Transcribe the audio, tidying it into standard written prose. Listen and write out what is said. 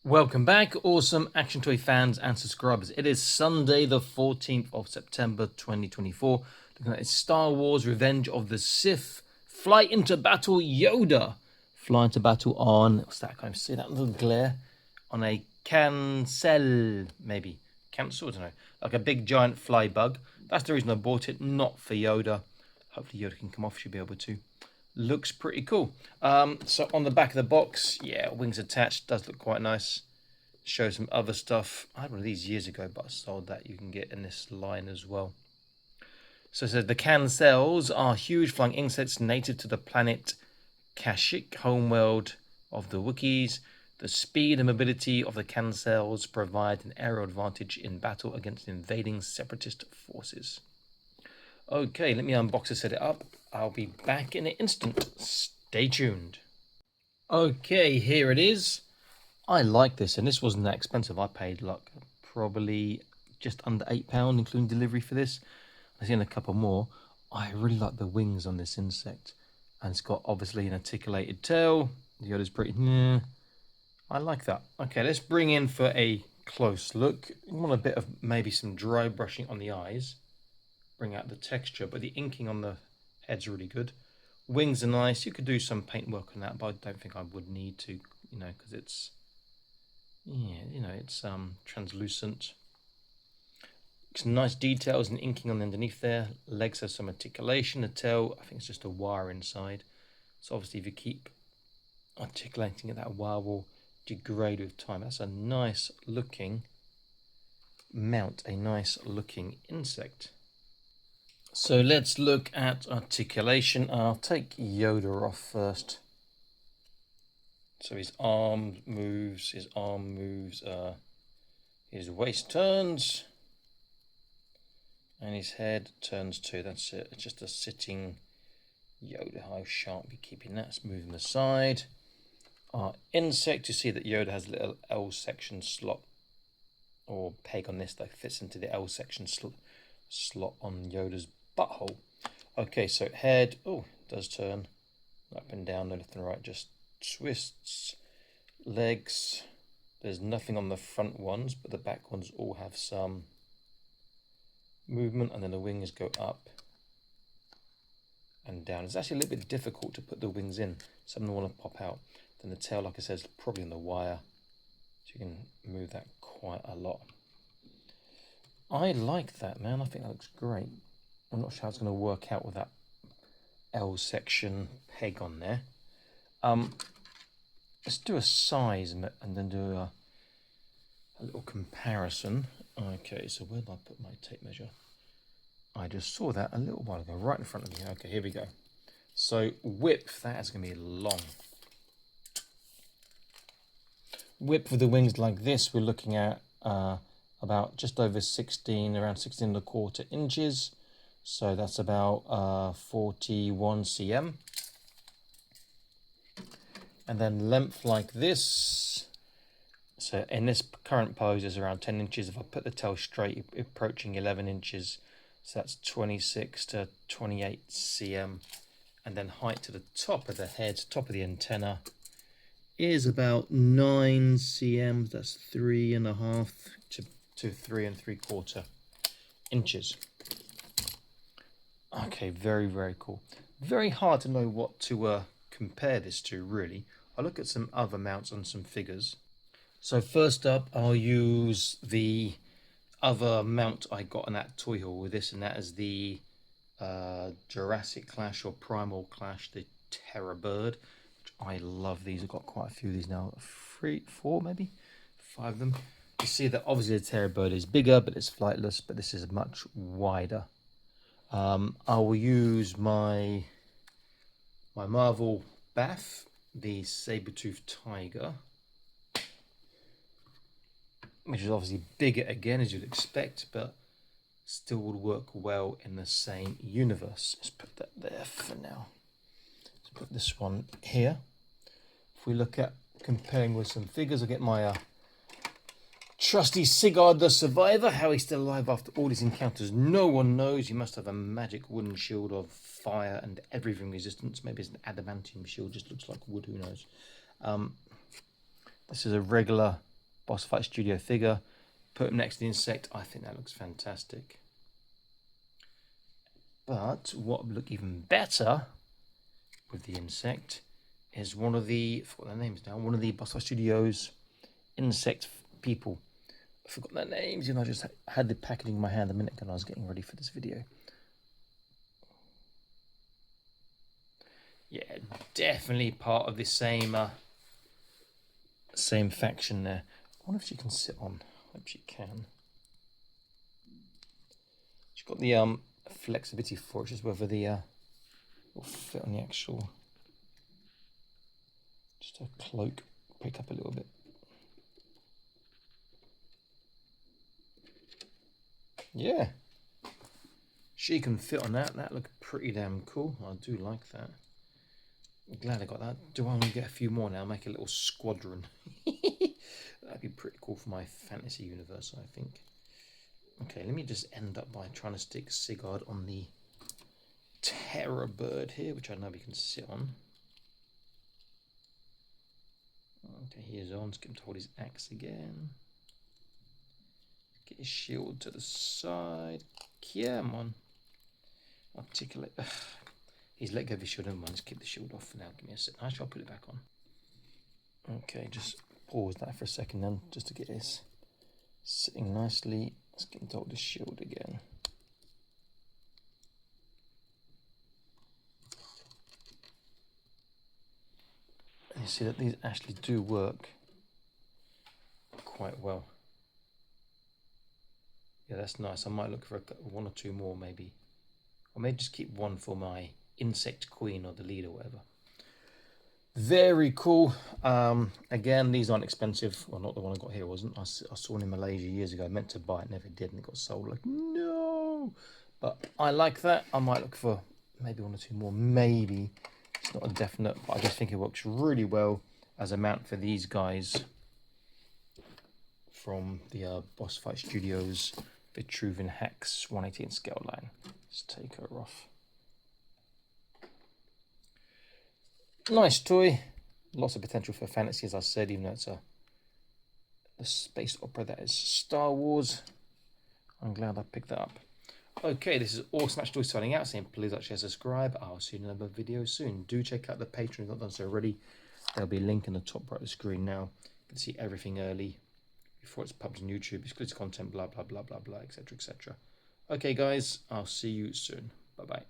Welcome back, awesome action toy fans and subscribers. It is Sunday, the 14th of September 2024. Looking at Star Wars Revenge of the Sith. Flight into battle Yoda. Fly into battle on, what's that? Can I see that little glare? On a Cancel, maybe. Cancel, I don't know. Like a big giant fly bug. That's the reason I bought it, not for Yoda. Hopefully Yoda can come off, should be able to. Looks pretty cool. So on the back of the box, yeah, wings attached, does look quite nice. Show some other stuff. I had one of these years ago, but I sold that. You can get in this line as well. So it says the Cells are huge flying insects native to the planet Kashyyyk, homeworld of the Wookiees. The speed and mobility of the Cells provide an aerial advantage in battle against invading separatist forces. Okay, let me unbox and set it up. I'll be back in an instant. Stay tuned. Okay, here it is. I like this, and this wasn't that expensive. I paid like probably just under £8, including delivery for this. I've seen a couple more. I really like the wings on this insect. And it's got obviously an articulated tail. The other's pretty, I like that. Okay, let's bring in for a close look. You want a bit of maybe some dry brushing on the eyes. Bring out the texture, but the inking on the head's really good. Wings are nice. You could do some paint work on that, but I don't think I would need to, because it's, it's translucent. Some nice details and inking on underneath there. Legs have some articulation. The tail, I think it's just a wire inside. So obviously if you keep articulating it, that wire will degrade with time. That's a nice looking mount, a nice looking insect. So let's look at articulation. I'll take Yoda off first. So his arm moves, his waist turns, and his head turns too. That's it. It's just a sitting Yoda. How sharp be keeping that? Let's move him aside. Our insect, you see that Yoda has a little L section slot or peg on this that fits into the L section slot on Yoda's butthole. Okay, so head, does turn up and down, no left and right, just twists. Legs, there's nothing on the front ones, but the back ones all have some movement, and then the wings go up and down. It's actually a little bit difficult to put the wings in. Some of them want to pop out. Then the tail, like I said, is probably on the wire, so you can move that quite a lot. I like that, man. I think that looks great. I'm not sure how it's going to work out with that L section peg on there. Let's do a size and then do a little comparison. Okay, so where did I put my tape measure? I just saw that a little while ago, right in front of me. Okay, here we go. So width, that is going to be long. Width for the wings like this, we're looking at about just over 16, around 16.25 inches. So that's about 41 cm. And then length like this. So in this current pose is around 10 inches. If I put the tail straight, approaching 11 inches. So that's 26 to 28 cm. And then height to the top of the head, top of the antenna, is about 9 cm. That's 3.5 to 3.75 inches. Okay, very, very cool. Very hard to know what to compare this to, really. I'll look at some other mounts on some figures. So first up, I'll use the other mount I got on that toy haul with this, and that is the Jurassic Clash or Primal Clash, the Terror Bird. Which I love these. I've got quite a few of these now. 3, 4 maybe? 5 of them. You see that obviously the Terror Bird is bigger, but it's flightless, but this is much wider. I will use my Marvel Bath, the saber-toothed tiger, which is obviously bigger again, as you'd expect, but still would work well in the same universe. Let's put that there for now. Let's put this one here. If we look at comparing with some figures, I'll get my trusty Sigurd the Survivor. How he's still alive after all these encounters, no one knows. He must have a magic wooden shield of fire and everything resistance. Maybe it's an adamantium shield, just looks like wood, who knows. This is a regular Boss Fight Studio figure. Put him next to the insect. I think that looks fantastic. But what would look even better with the insect is one of the, I forgot their names now, one of the Boss Fight Studios insect people. I forgot their names, I just had the packaging in my hand a minute ago and I was getting ready for this video. Yeah, definitely part of the same faction there. I wonder if she can sit on. I hope she can. She's got the flexibility for it, just whether the will fit on the actual. Just her cloak break up a little bit. Yeah, she can fit on that. That looked pretty damn cool. I do like that. I'm glad I got that. Do I want to get a few more now? Make a little squadron. That'd be pretty cool for my fantasy universe, I think. Okay, let me just end up by trying to stick Sigurd on the Terror Bird here, which I know we can sit on. Okay, here's on. Let's get him to hold his axe again. Get his shield to the side. Come on. Articulate. Ugh. He's let go of his shield. Never mind. Let's keep the shield off for now. Give me a second. Actually, I'll put it back on. Okay, just pause that for a second then, just to get this sitting nicely. Let's get him to hold the shield again. And you see that these actually do work quite well. Yeah, that's nice. I might look for one or two more maybe. Or maybe just keep one for my insect queen or the lead or whatever. Very cool. Again, these aren't expensive. Well, not the one I got here wasn't. I saw one in Malaysia years ago. I meant to buy it, never did, and it got sold. Like, no. But I like that. I might look for maybe one or two more. Maybe. It's not a definite, but I just think it works really well as a mount for these guys from the Boss Fight Studios Vitruvian Hex 118 scale line. Let's take her off. Nice toy. Lots of potential for fantasy, as I said, even though it's a space opera that is Star Wars. I'm glad I picked that up. Okay, this is Awesome Match Toy signing out, saying please like, share, subscribe. I'll see you in another video soon. Do check out the Patreon if you've not done so already. There'll be a link in the top right of the screen now. You can see everything early before it's published on YouTube, exclusive content, blah, blah, blah, blah, blah, etc., etc. Okay, guys, I'll see you soon. Bye-bye.